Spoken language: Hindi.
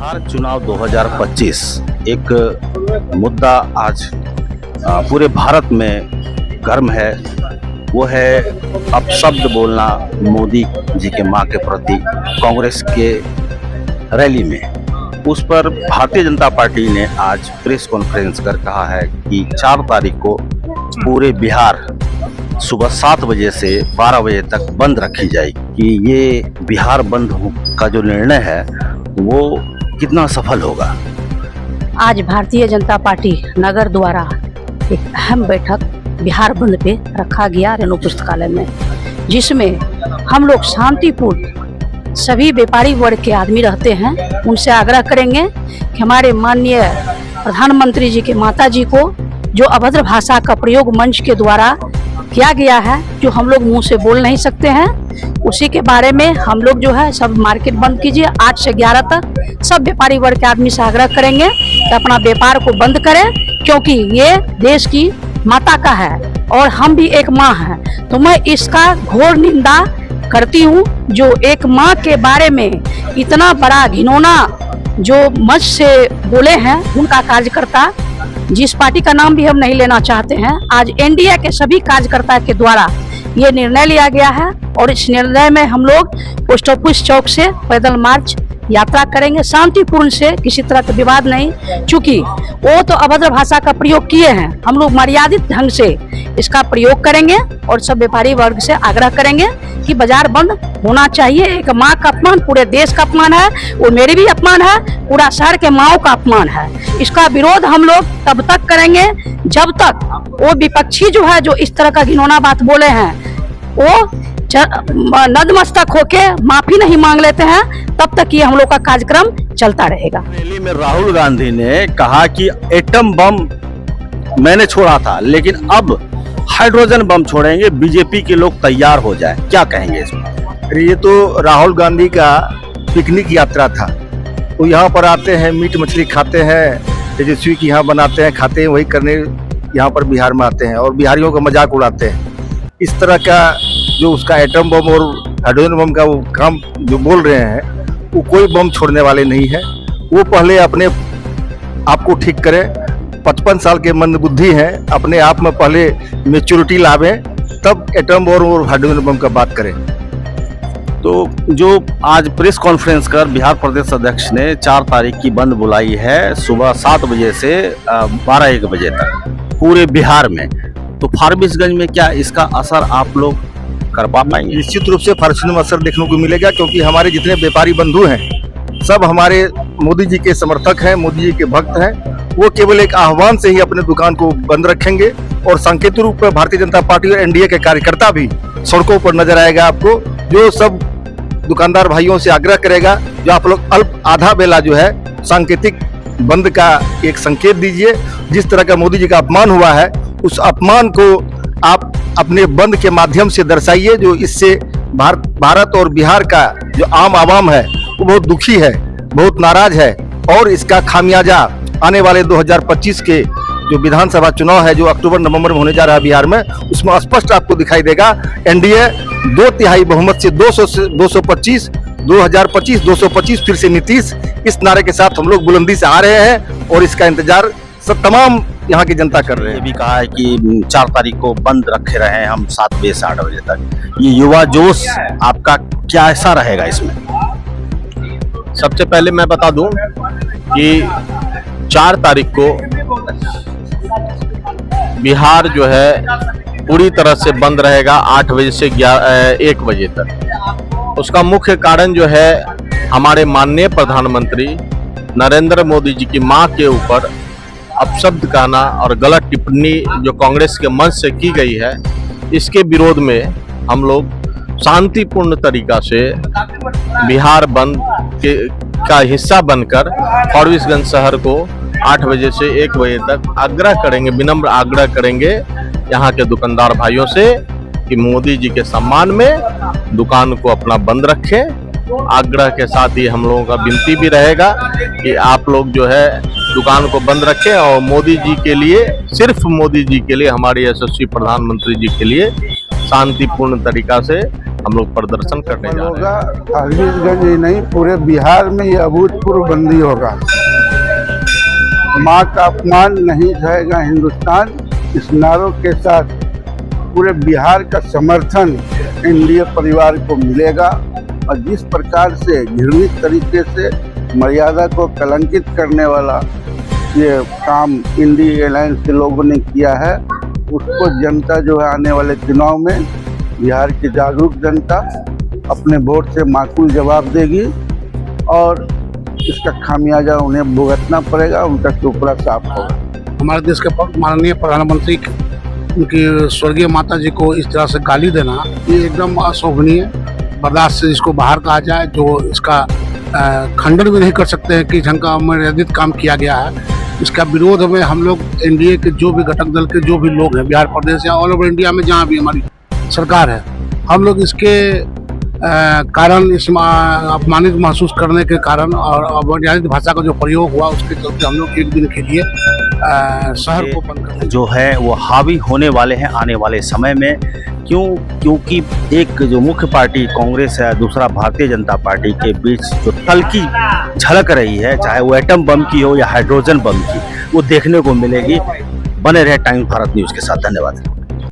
बिहार चुनाव 2025 एक मुद्दा आज पूरे भारत में गर्म है। वो है अपशब्द बोलना मोदी जी के मां के प्रति कांग्रेस के रैली में। उस पर भारतीय जनता पार्टी ने आज प्रेस कॉन्फ्रेंस कर कहा है कि 4 तारीख को पूरे बिहार सुबह 7 बजे से 12 बजे तक बंद रखी जाएगी। कि ये बिहार बंद का जो निर्णय है वो कितना सफल होगा। आज भारतीय जनता पार्टी नगर द्वारा एक अहम बैठक बिहार बंद पे रखा गया रेणु पुस्तकालय में, जिसमें हम लोग शांतिपूर्ण सभी व्यापारी वर्ग के आदमी रहते हैं उनसे आग्रह करेंगे कि हमारे माननीय प्रधानमंत्री जी के माता जी को जो अभद्र भाषा का प्रयोग मंच के द्वारा किया गया है, जो हम लोग मुंह से बोल नहीं सकते हैं, उसी के बारे में हम लोग जो है सब मार्केट बंद कीजिए। 8 से 11 तक सब व्यापारी वर्ग के आदमी से आग्रह करेंगे कि अपना व्यापार को बंद करें, क्योंकि ये देश की माता का है और हम भी एक माँ हैं। तो मैं इसका घोर निंदा करती हूँ जो एक माँ के बारे में इतना बड़ा घिनौना जो मंच से बोले हैं उनका कार्यकर्ता, जिस पार्टी का नाम भी हम नहीं लेना चाहते हैं। आज एनडीए के सभी कार्यकर्ता के द्वारा ये निर्णय लिया गया है और इस निर्णय में हम लोग पोस्ट ऑफिस चौक से पैदल मार्च यात्रा करेंगे, शांतिपूर्ण से, किसी तरह का विवाद नहीं। चूंकि वो तो अभद्र भाषा का प्रयोग किए हैं, हम लोग मर्यादित ढंग से इसका प्रयोग करेंगे और सब व्यापारी वर्ग से आग्रह करेंगे कि बाजार बंद होना चाहिए। एक माँ का अपमान पूरे देश का अपमान है, वो मेरी भी अपमान है, पूरा शहर के माओ का अपमान है। इसका विरोध हम लोग तब तक करेंगे जब तक वो विपक्षी जो है जो इस तरह का घिनौना बात बोले हैं वो नतमस्तक होके माफी नहीं मांग लेते हैं, तब तक ये हम लोग का कार्यक्रम चलता रहेगा। रैली में राहुल गांधी ने कहा कि एटम बम मैंने छोड़ा था लेकिन अब हाइड्रोजन बम छोड़ेंगे, बीजेपी के लोग तैयार हो जाए। क्या कहेंगे इसमें? ये तो राहुल गांधी का पिकनिक यात्रा था। वो यहाँ पर आते हैं, मीट मछली खाते हैं, तेजस्वी की यहाँ बनाते हैं, खाते हैं, वही करने यहाँ पर बिहार में आते हैं और बिहारियों का मजाक उड़ाते हैं। इस तरह का जो उसका एटम बम और हाइड्रोजन बम का वो काम जो बोल रहे हैं, वो कोई बम छोड़ने वाले नहीं है। वो पहले अपने आप को ठीक करें, 55 साल के मंदबुद्धि हैं, अपने आप में पहले मेच्योरिटी लावें, तब एटम बम और हाइड्रोजन बम का बात करें। तो जो आज प्रेस कॉन्फ्रेंस कर बिहार प्रदेश अध्यक्ष ने 4 तारीख की बंद बुलाई है सुबह 7 बजे से 12-1 बजे तक पूरे बिहार में, तो फारबिसगंज में क्या इसका असर आप लोग कर पा पाएंगे? निश्चित रूप से फारबिसगंज में असर देखने को मिलेगा, क्योंकि हमारे जितने व्यापारी बंधु हैं सब हमारे मोदी जी के समर्थक हैं, मोदी जी के भक्त हैं। वो केवल एक आह्वान से ही अपने दुकान को बंद रखेंगे और सांकेतिक रूप में भारतीय जनता पार्टी और एनडीए के कार्यकर्ता भी सड़कों पर नजर आएगा आपको, जो सब दुकानदार भाइयों से आग्रह करेगा जो आप लोग अल्प आधा बेला जो है सांकेतिक बंद का एक संकेत दीजिए। जिस तरह का मोदी जी का अपमान हुआ है, उस अपमान को आप अपने बंद के माध्यम से दर्शाइए, जो इससे भारत और बिहार का जो आम आवाम है वो बहुत दुखी है, बहुत नाराज है और इसका खामियाजा आने वाले 2025 के जो विधानसभा चुनाव है जो अक्टूबर-नवंबर में होने जा रहा है बिहार में, उसमें स्पष्ट आपको दिखाई देगा। एनडीए 2/3 बहुमत से 200 से 225, 2025 225 फिर से नीतीश, इस नारे के साथ हम लोग बुलंदी से आ रहे हैं और इसका इंतजार सब तमाम यहाँ की जनता कर रहे हैं। ये भी कहा है कि 4 तारीख को बंद रखे रहे हम 7 बजे से 8 बजे तक। ये युवा जोश आपका क्या ऐसा रहेगा इसमें? सबसे पहले मैं बता दूं कि 4 तारीख को बिहार जो है पूरी तरह से बंद रहेगा 8 बजे से 1 बजे तक। उसका मुख्य कारण जो है हमारे माननीय प्रधानमंत्री नरेंद्र मोदी जी की मां के ऊपर अपशब्द कहना और गलत टिप्पणी जो कांग्रेस के मंच से की गई है, इसके विरोध में हम लोग शांतिपूर्ण तरीका से बिहार बंद का हिस्सा बनकर फारबिसगंज शहर को 8 बजे से 1 बजे तक आग्रह करेंगे, विनम्र आग्रह करेंगे यहाँ के दुकानदार भाइयों से कि मोदी जी के सम्मान में दुकान को अपना बंद रखें। आग्रह के साथ ही हम लोगों का विनती भी रहेगा कि आप लोग जो है दुकान को बंद रखें और मोदी जी के लिए, सिर्फ मोदी जी के लिए, हमारे यशस्वी प्रधानमंत्री जी के लिए शांतिपूर्ण तरीका से हम लोग प्रदर्शन करने जा रहे होगा हैं। फारबिसगंज ही नहीं, पूरे बिहार में ये अभूतपूर्व बंदी होगा। माँ का अपमान नहीं सहेगा हिंदुस्तान, इस नारों के साथ पूरे बिहार का समर्थन एनडीए परिवार को मिलेगा। और जिस प्रकार से घृणित तरीके से मर्यादा को कलंकित करने वाला ये काम इंडिया अलायंस के लोगों ने किया है, उसको जनता जो है आने वाले चुनाव में बिहार की जागरूक जनता अपने वोट से माकूल जवाब देगी और इसका खामियाजा उन्हें भुगतना पड़ेगा, उनका टुकड़ा साफ होगा। हमारे देश के माननीय प्रधानमंत्री उनकी स्वर्गीय माता जी को इस तरह से गाली देना ये एकदम अशोभनीय, बर्दाश्त से इसको बाहर कहा जाए। जो इसका खंडन भी नहीं कर सकते हैं कि ढंग का मर्यादित काम किया गया है। इसका विरोध में हम लोग एनडीए के जो भी घटक दल के जो भी लोग हैं बिहार प्रदेश या ऑल ओवर इंडिया में जहाँ भी हमारी सरकार है, हम लोग इसके कारण इस अपमानित महसूस करने के कारण और अमर्यादित भाषा का जो प्रयोग हुआ उसके चलते हम लोग एक दिन के लिए शहर को बंद कर जो है वो हावी होने वाले हैं आने वाले समय में। क्योंकि एक जो मुख्य पार्टी कांग्रेस है, दूसरा भारतीय जनता पार्टी के बीच जो तल्खी झलक रही है, चाहे वो एटम बम की हो या हाइड्रोजन बम की, वो देखने को मिलेगी। बने रहे टाइम्स भारत न्यूज़ के साथ। धन्यवाद।